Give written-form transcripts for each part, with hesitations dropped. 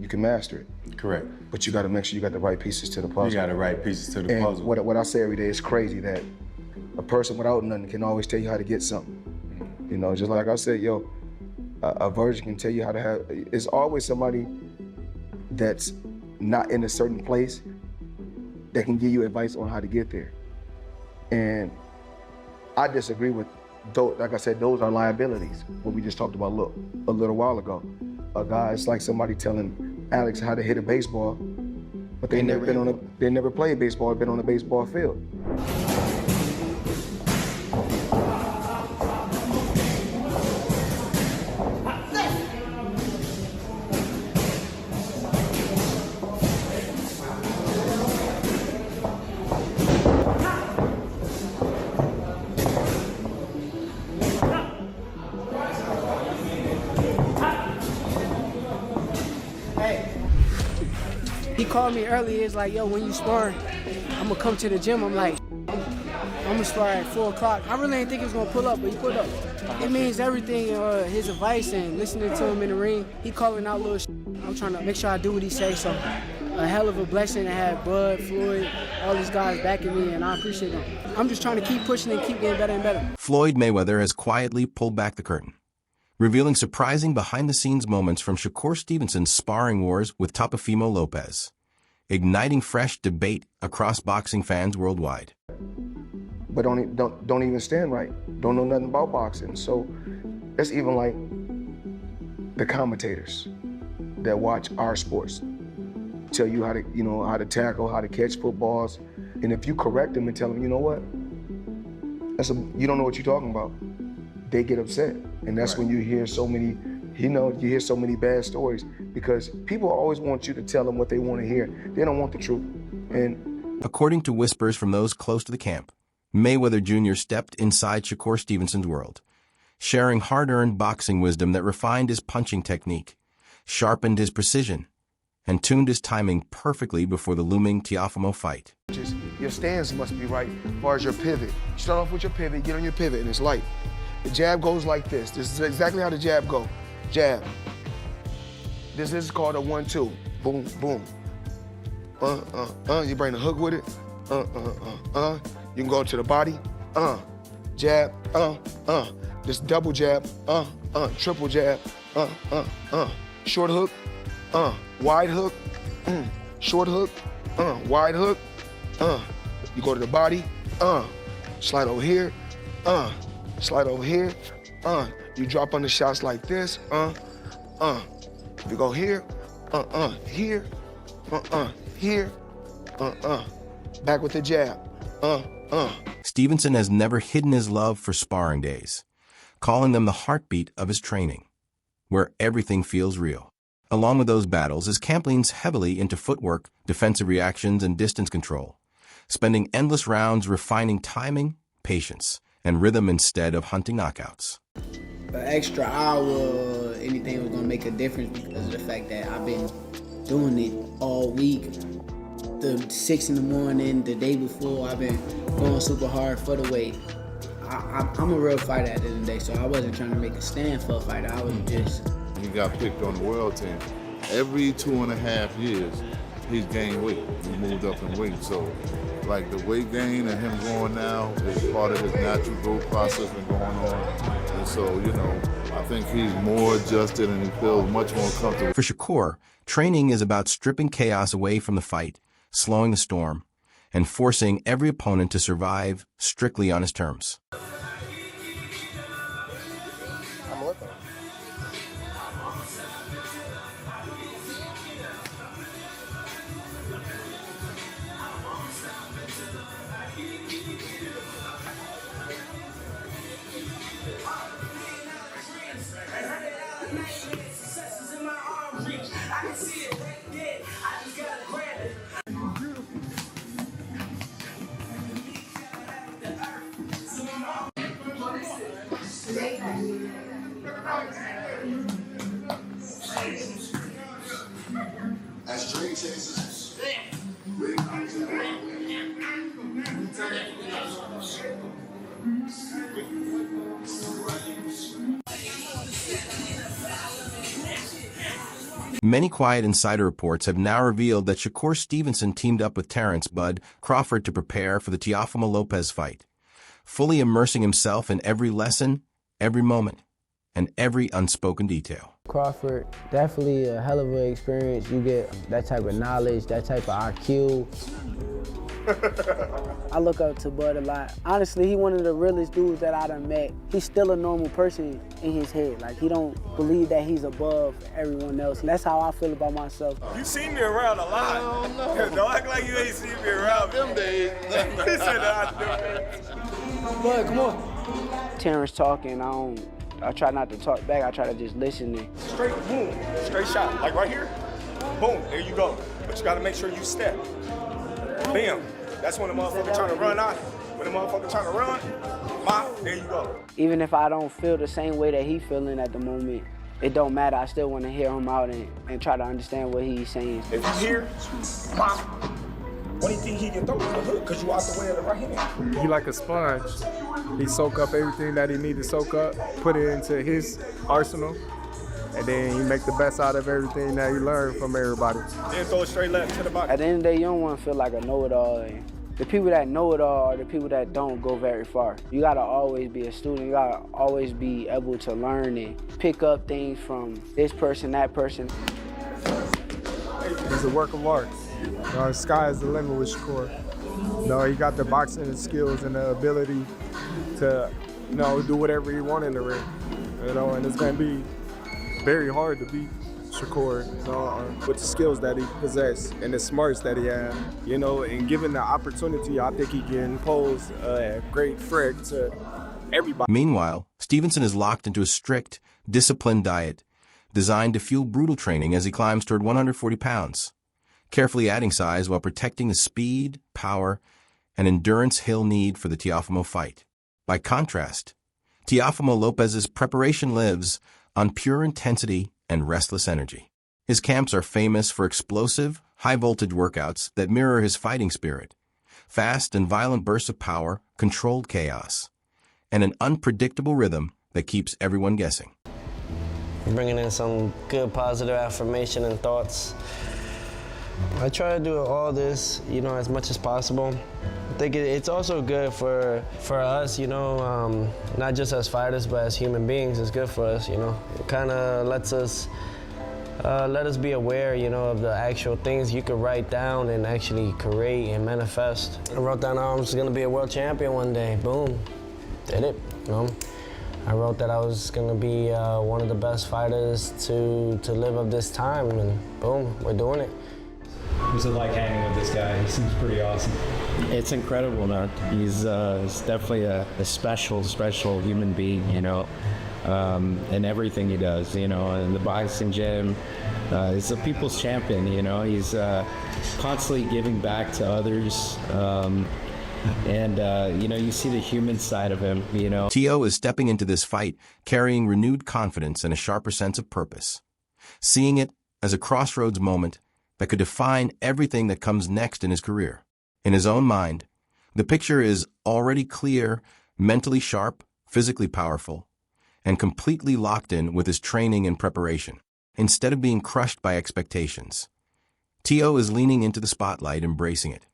you can master it. Correct. But you got to make sure you got the right pieces to the puzzle. You got the right pieces to the puzzle. What I say every day is crazy that a person without nothing can always tell you how to get something. You know, just like I said, yo, a virgin can tell you how to have, it's always somebody that's not in a certain place that can give you advice on how to get there. And I disagree with those, like I said, those are liabilities, what we just talked about a little while ago. A guy, it's like somebody telling Alex how to hit a baseball, but they never played baseball, been on a baseball field. He called me earlier, it's like, yo, when you spar, I'm gonna come to the gym. I'm like, I'm gonna spar at 4 o'clock. I really didn't think he was gonna pull up, but he pulled up. It means everything, his advice and listening to him in the ring. He calling out little shit. I'm trying to make sure I do what he say, so a hell of a blessing to have Bud, Floyd, all these guys backing me, and I appreciate them. I'm just trying to keep pushing and keep getting better and better. Floyd Mayweather has quietly pulled back the curtain, revealing surprising behind-the-scenes moments from Shakur Stevenson's sparring wars with Teofimo Lopez, igniting fresh debate across boxing fans worldwide. But don't even stand right. Don't know nothing about boxing. So it's even like the commentators that watch our sports tell you how to tackle, how to catch footballs. And if you correct them and tell them, you know what, you don't know what you're talking about, they get upset. And that's when you hear so many, you hear so many bad stories, because people always want you to tell them what they want to hear. They don't want the truth. And according to whispers from those close to the camp, Mayweather Jr. stepped inside Shakur Stevenson's world, sharing hard-earned boxing wisdom that refined his punching technique, sharpened his precision, and tuned his timing perfectly before the looming Teofimo fight. Your stance must be right as far as your pivot. You start off with your pivot, get on your pivot, and it's light. The jab goes like this. This is exactly how the jab goes. Jab. This is called a 1-2. Boom, boom. You bring the hook with it. You can go to the body. Jab. This double jab. Triple jab. Short hook. Wide hook. Short hook. Wide hook. You go to the body. Slide over here. Slide over here. You drop under shots like this. You go here. Here. Here. Back with the jab. Stevenson has never hidden his love for sparring days, calling them the heartbeat of his training, where everything feels real. Along with those battles, his camp leans heavily into footwork, defensive reactions, and distance control, spending endless rounds refining timing, patience, and rhythm instead of hunting knockouts. An extra hour or anything was gonna make a difference because of the fact that I've been doing it all week. The 6 in the morning, the day before, I've been going super hard for the weight. I'm a real fighter at the end of the day, so I wasn't trying to make a stand for a fighter. I was just... He got picked on the world team. Every 2.5 years, he's gained weight. He moved up in weight. So, like, the weight gain and him going now is part of his natural growth process been going on. And so, I think he's more adjusted and he feels much more comfortable. For Shakur, training is about stripping chaos away from the fight, slowing the storm, and forcing every opponent to survive strictly on his terms. Many quiet insider reports have now revealed that Shakur Stevenson teamed up with Terrence "Bud" Crawford to prepare for the Teofimo Lopez fight, fully immersing himself in every lesson, every moment, and every unspoken detail. Crawford, definitely a hell of an experience. You get that type of knowledge, that type of IQ. I look up to Bud a lot. Honestly, he one of the realest dudes that I done met. He's still a normal person in his head. Like, he don't believe that he's above everyone else. And that's how I feel about myself. You seen me around a lot. I don't know. Don't act like you ain't seen me around them days. He said that Bud, come on. Terrence talking, I try not to talk back. I try to just listen. Straight, boom, straight shot. Like right here, boom, there you go. But you gotta make sure you step. Bam. That's when the motherfucker trying to run out. When the motherfucker trying to run, there you go. Even if I don't feel the same way that he feeling at the moment, it don't matter. I still want to hear him out and try to understand what he's saying. If you hear, what do you think he can throw in the hook? Because you out the way of the right hand. He like a sponge. He soak up everything that he need to soak up, put it into his arsenal, and then he make the best out of everything that he learned from everybody. Then throw it straight left to the body. At the end of the day, you don't want to feel like a know-it-all. And the people that know it all are the people that don't go very far. You gotta always be a student. You gotta always be able to learn and pick up things from this person, that person. He's a work of art. The sky is the limit with Shakur. He got the boxing skills and the ability to, do whatever he wants in the ring. And it's gonna be very hard to beat Shakur with the skills that he possesses and the smarts that he has. And given the opportunity, I think he can pose a great threat to everybody. Meanwhile, Stevenson is locked into a strict, disciplined diet designed to fuel brutal training as he climbs toward 140 pounds, carefully adding size while protecting the speed, power, and endurance he'll need for the Teofimo fight. By contrast, Teofimo Lopez's preparation lives on pure intensity and restless energy. His camps are famous for explosive, high-voltage workouts that mirror his fighting spirit, fast and violent bursts of power, controlled chaos, and an unpredictable rhythm that keeps everyone guessing. Bringing in some good positive affirmation and thoughts. I try to do all this, as much as possible. I think it's also good for us, not just as fighters, but as human beings. It's good for us, It kind of let us be aware, of the actual things you could write down and actually create and manifest. I wrote down I was gonna be a world champion one day. Boom, did it. I wrote that I was gonna be one of the best fighters to live up this time, and boom, we're doing it. What's it like hanging with this guy? He seems pretty awesome. It's incredible, man. He's definitely a special human being, in everything he does, in the boxing gym. He's a people's champion, He's constantly giving back to others. You see the human side of him, Teo is stepping into this fight carrying renewed confidence and a sharper sense of purpose, seeing it as a crossroads moment that could define everything that comes next in his career. In his own mind, the picture is already clear, mentally sharp, physically powerful, and completely locked in with his training and preparation. Instead of being crushed by expectations, Teo is leaning into the spotlight, embracing it,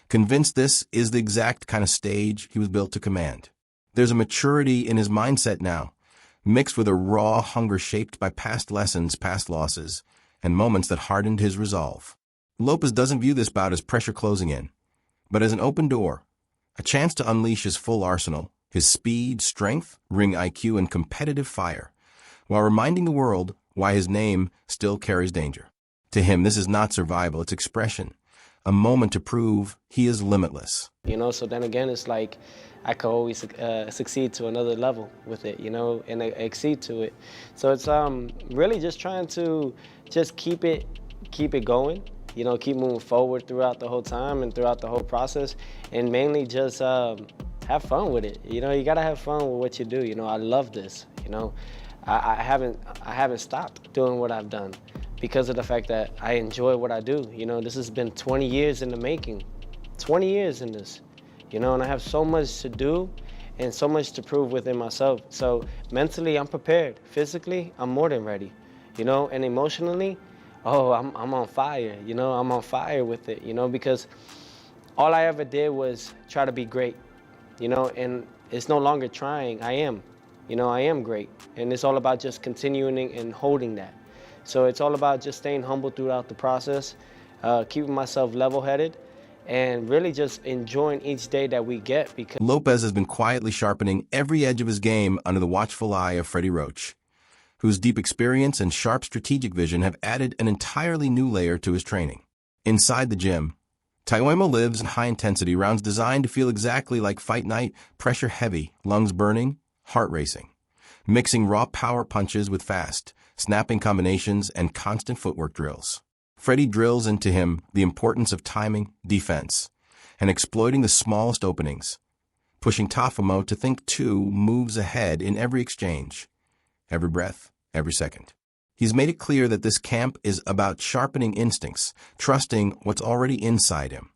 convinced this is the exact kind of stage he was built to command. There's a maturity in his mindset now, mixed with a raw hunger shaped by past lessons, past losses, and moments that hardened his resolve. Lopez doesn't view this bout as pressure closing in, but as an open door, a chance to unleash his full arsenal, his speed, strength, ring IQ, and competitive fire, while reminding the world why his name still carries danger. To him, this is not survival, it's expression, a moment to prove he is limitless. So then again, it's like I could always succeed to another level with it, and exceed to it. So it's really just trying to just keep it going, keep moving forward throughout the whole time and throughout the whole process, and mainly just have fun with it. You gotta have fun with what you do. I love this. I haven't stopped doing what I've done because of the fact that I enjoy what I do. This has been 20 years in the making, 20 years in this, and I have so much to do and so much to prove within myself. So mentally, I'm prepared. Physically, I'm more than ready, and emotionally, oh, I'm on fire, you know, I'm on fire with it, you know, because all I ever did was try to be great, you know, and it's no longer trying, I am, you know, I am great. And it's all about just continuing and holding that. So it's all about just staying humble throughout the process, keeping myself level-headed, and really just enjoying each day that we get. Because Lopez has been quietly sharpening every edge of his game under the watchful eye of Freddie Roach, whose deep experience and sharp strategic vision have added an entirely new layer to his training. Inside the gym, Teofimo lives in high-intensity rounds designed to feel exactly like fight night, pressure heavy, lungs burning, heart racing, mixing raw power punches with fast, snapping combinations and constant footwork drills. Freddie drills into him the importance of timing, defense, and exploiting the smallest openings, pushing Teofimo to think 2 moves ahead in every exchange, every breath, every second. He's made it clear that this camp is about sharpening instincts, trusting what's already inside him,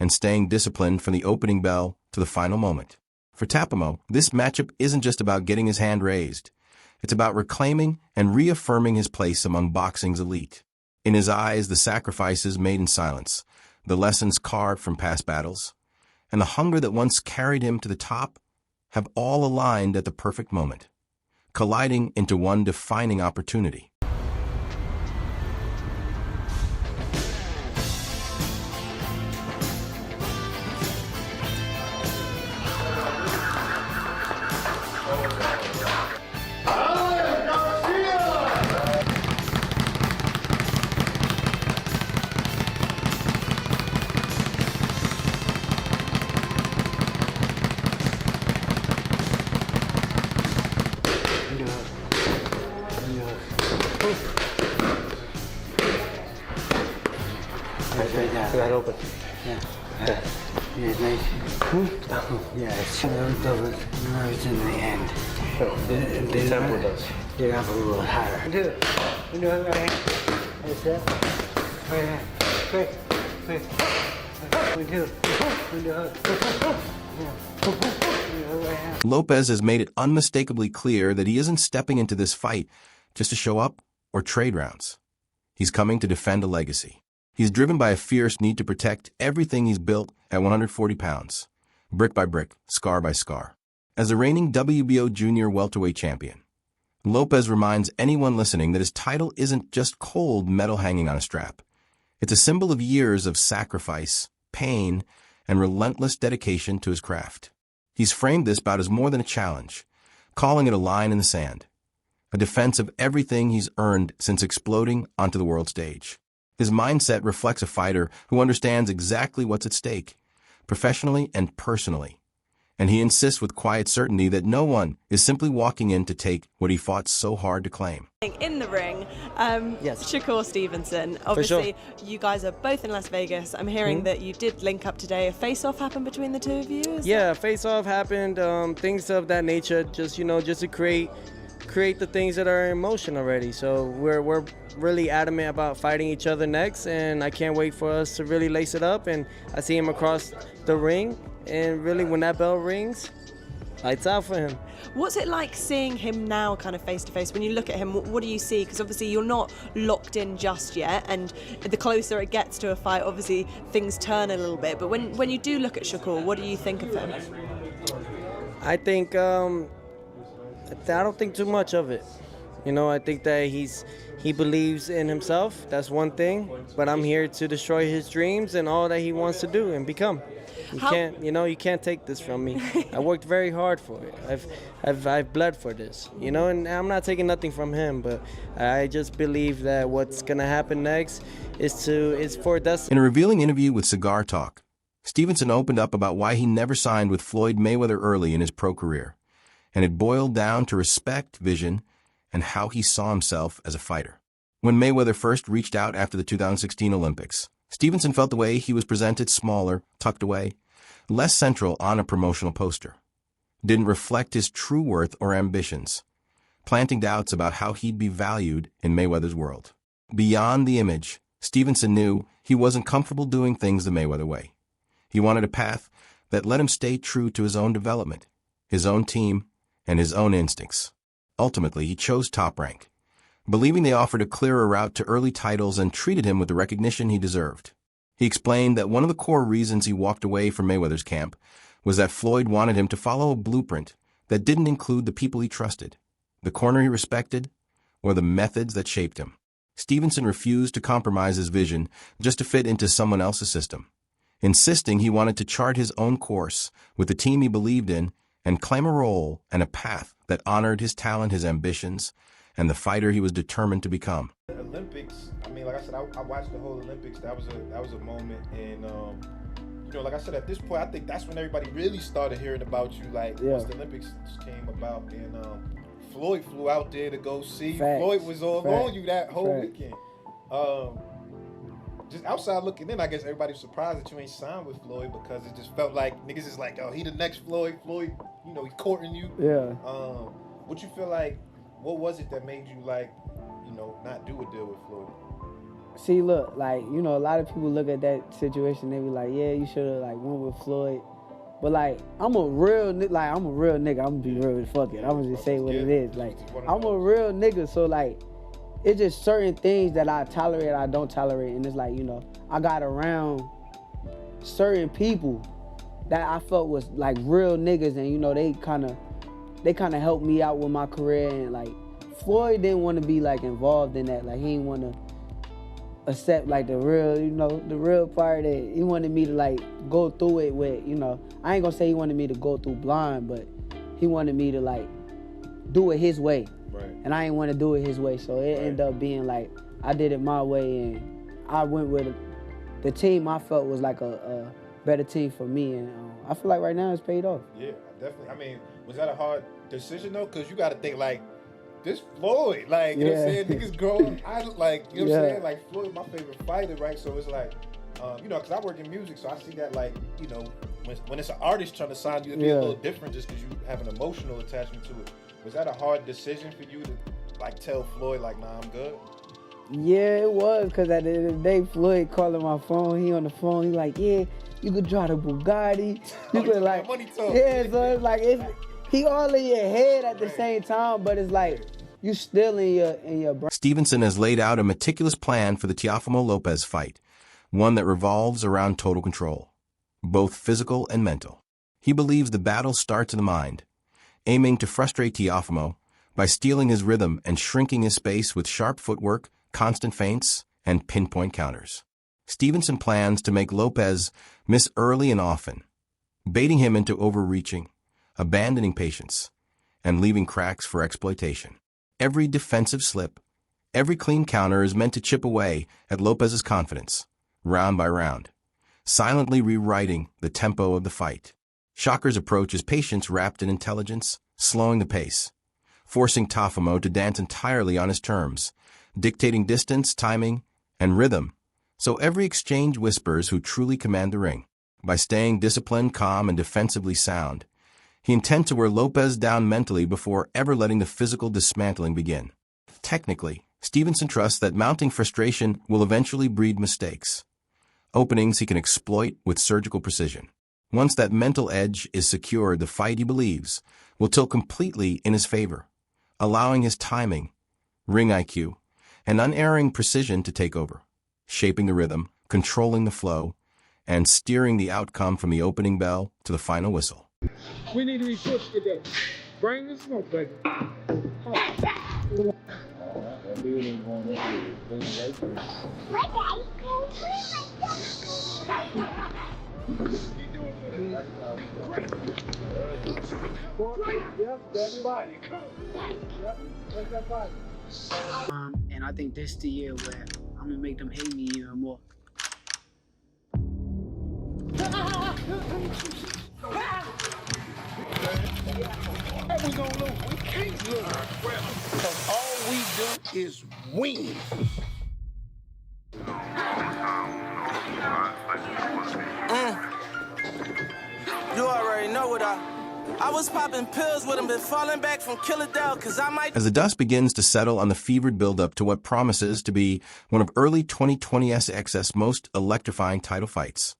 and staying disciplined from the opening bell to the final moment. For Teofimo, this matchup isn't just about getting his hand raised. It's about reclaiming and reaffirming his place among boxing's elite. In his eyes, the sacrifices made in silence, the lessons carved from past battles, and the hunger that once carried him to the top have all aligned at the perfect moment, colliding into one defining opportunity. That open. Yeah. Yeah, nice. Yeah, it's nerves in the end. The tempo does. Get up a little higher. Do it. Do it right hand. That's it. Right hand. Quick. Quick. 1, 2. 1, 2. Lopez has made it unmistakably clear that he isn't stepping into this fight just to show up or trade rounds. He's coming to defend a legacy. He's driven by a fierce need to protect everything he's built at 140 pounds, brick by brick, scar by scar. As the reigning WBO junior welterweight champion, Lopez reminds anyone listening that his title isn't just cold metal hanging on a strap. It's a symbol of years of sacrifice, pain, and relentless dedication to his craft. He's framed this bout as more than a challenge, calling it a line in the sand, a defense of everything he's earned since exploding onto the world stage. His mindset reflects a fighter who understands exactly what's at stake, professionally and personally. And he insists with quiet certainty that no one is simply walking in to take what he fought so hard to claim. In the ring, Yes. Shakur Stevenson. Obviously, sure. you guys are both in Las Vegas. I'm hearing that you did link up today. A face-off happened between the two of you? Yeah, face-off happened, things of that nature, just to create the things that are in motion already. So we're really adamant about fighting each other next, and I can't wait for us to really lace it up. And I see him across the ring, and really when that bell rings, lights out for him. What's it like seeing him now kind of face-to-face? When you look at him, what do you see? Because obviously you're not locked in just yet, and the closer it gets to a fight, obviously things turn a little bit. But when you do look at Shakur, what do you think of him? I think I don't think too much of it. I think that he believes in himself. That's one thing. But I'm here to destroy his dreams and all that he wants to do and become. You can't take this from me. I worked very hard for it. I've bled for this. And I'm not taking nothing from him. But I just believe that what's gonna happen next is for destiny. In a revealing interview with Cigar Talk, Stevenson opened up about why he never signed with Floyd Mayweather early in his pro career, and it boiled down to respect, vision, and how he saw himself as a fighter. When Mayweather first reached out after the 2016 Olympics, Stevenson felt the way he was presented smaller, tucked away, less central on a promotional poster. Didn't reflect his true worth or ambitions, planting doubts about how he'd be valued in Mayweather's world. Beyond the image, Stevenson knew he wasn't comfortable doing things the Mayweather way. He wanted a path that let him stay true to his own development, his own team, and his own instincts. Ultimately, he chose Top Rank, believing they offered a clearer route to early titles and treated him with the recognition he deserved. He explained that one of the core reasons he walked away from Mayweather's camp was that Floyd wanted him to follow a blueprint that didn't include the people he trusted, the corner he respected, or the methods that shaped him. Stevenson refused to compromise his vision just to fit into someone else's system, insisting he wanted to chart his own course with the team he believed in and claim a role and a path that honored his talent, his ambitions, and the fighter he was determined to become. The Olympics, I mean, like I said, I watched the whole Olympics. That was a moment, and you know, like I said, at this point, I think that's when everybody really started hearing about you. Like once the Olympics came about, and Floyd flew out there to go see. Facts. Floyd was all on you that whole Facts. weekend. Just outside looking in, I guess everybody was surprised that you ain't signed with Floyd because it just felt like niggas is like, oh, he the next Floyd. Floyd, you know, he's courting you. Yeah. What you feel like? What was it that made you like, you know, not do a deal with Floyd? See, look, like, you know, a lot of people look at that situation, they be like, yeah, you should have like went with Floyd. But like, I'm a real nigga. I'm gonna be real. Fuck it. I'm gonna just say what it is. Like, I'm a real nigga. So like, it's just certain things that I tolerate, I don't tolerate, and it's like, you know, I got around certain people that I felt was like real niggas, and you know, they kind of helped me out with my career, and like, Floyd didn't want to be like involved in that. Like, he didn't want to accept like the real, you know, the real part that he wanted me to like go through it with, you know. I ain't gonna say he wanted me to go through blind, but he wanted me to like do it his way. Right. And I ain't want to do it his way, so it ended up being like I did it my way, and I went with the team I felt was like a better team for me, and I feel like right now it's paid off. Yeah, definitely. I mean, was that a hard decision though? Because you got to think like, this Floyd, like, you know what I'm saying? Niggas growing, like, you know what I'm saying? Like, Floyd, my favorite fighter, right? So it's like, you know, because I work in music, so I see that, like, you know, when it's an artist trying to sign you, it'd be a little different just because you have an emotional attachment to it. Was that a hard decision for you to, like, tell Floyd, like, nah, I'm good? Yeah, it was, because at the end of the day, Floyd calling my phone, he on the phone, he like, yeah, you could drive the Bugatti. You could, like, money talk. Yeah, so it's like, he all in your head at the same time, but it's like you still in your brain. Stevenson has laid out a meticulous plan for the Teofimo Lopez fight, one that revolves around total control, both physical and mental. He believes the battle starts in the mind, aiming to frustrate Teofimo by stealing his rhythm and shrinking his space with sharp footwork, constant feints, and pinpoint counters. Stevenson plans to make Lopez miss early and often, baiting him into overreaching, abandoning patience, and leaving cracks for exploitation. Every defensive slip, every clean counter is meant to chip away at Lopez's confidence, round by round, silently rewriting the tempo of the fight. Shakkur's approach is patience wrapped in intelligence, slowing the pace, forcing Teofimo to dance entirely on his terms, dictating distance, timing, and rhythm, so every exchange whispers who truly command the ring. By staying disciplined, calm, and defensively sound, he intends to wear Lopez down mentally before ever letting the physical dismantling begin. Technically, Stevenson trusts that mounting frustration will eventually breed mistakes, openings he can exploit with surgical precision. Once that mental edge is secured, the fight, he believes, will tilt completely in his favor, allowing his timing, ring IQ, and unerring precision to take over, shaping the rhythm, controlling the flow, and steering the outcome from the opening bell to the final whistle. We need to be pushed today. Bring the smoke, baby. And I think this is the year where I'm gonna make them hate me even more. We gonna lose. We can't lose. Because all we do is win. You already know what I was popping pills with him, been falling back from Killer Down, because I might... As the dust begins to settle on the fevered buildup to what promises to be one of early 2020 SXS most electrifying title fights,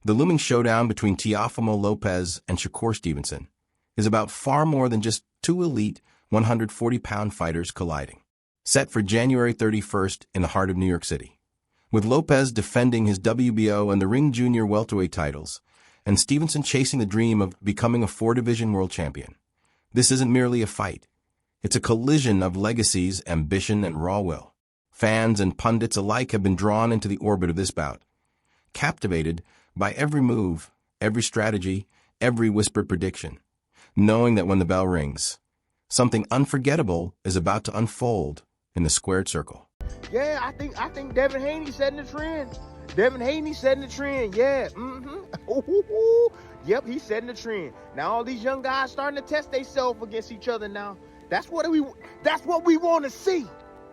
the looming showdown between Teofimo Lopez and Shakur Stevenson is about far more than just two elite 140-pound fighters colliding. set for January 31st in the heart of New York City. With Lopez defending his WBO and the Ring Junior welterweight titles, and Stevenson chasing the dream of becoming a 4-division world champion. This isn't merely a fight. It's a collision of legacies, ambition, and raw will. Fans and pundits alike have been drawn into the orbit of this bout, captivated by every move, every strategy, every whispered prediction, knowing that when the bell rings, something unforgettable is about to unfold in the squared circle. Yeah, I think Devin Haney setting the trend. Devin Haney setting the trend. Yeah. Yep, he's setting the trend. Now all these young guys starting to test themselves against each other now. That's what we want to see.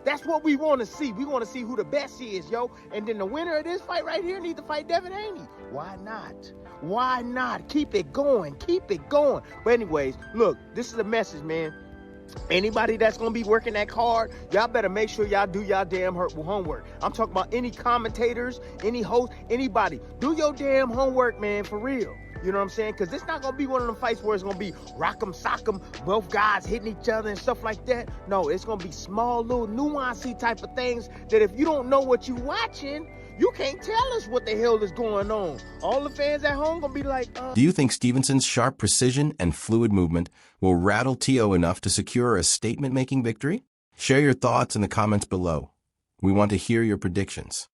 That's what we want to see. We want to see who the best is, yo. And then the winner of this fight right here needs to fight Devin Haney. Why not? Why not? Keep it going. Keep it going. But anyways, look, this is a message, man. Anybody that's going to be working that card, y'all better make sure y'all do y'all damn homework. I'm talking about any commentators, any host, anybody. Do your damn homework, man, for real. You know what I'm saying? Because it's not going to be one of them fights where it's going to be rock'em sock'em, both guys hitting each other and stuff like that. No, it's going to be small, little nuancey type of things that if you don't know what you're watching, you can't tell us what the hell is going on. All the fans at home going to be like, Do you think Stevenson's sharp precision and fluid movement will rattle Teo enough to secure a statement-making victory? Share your thoughts in the comments below. We want to hear your predictions.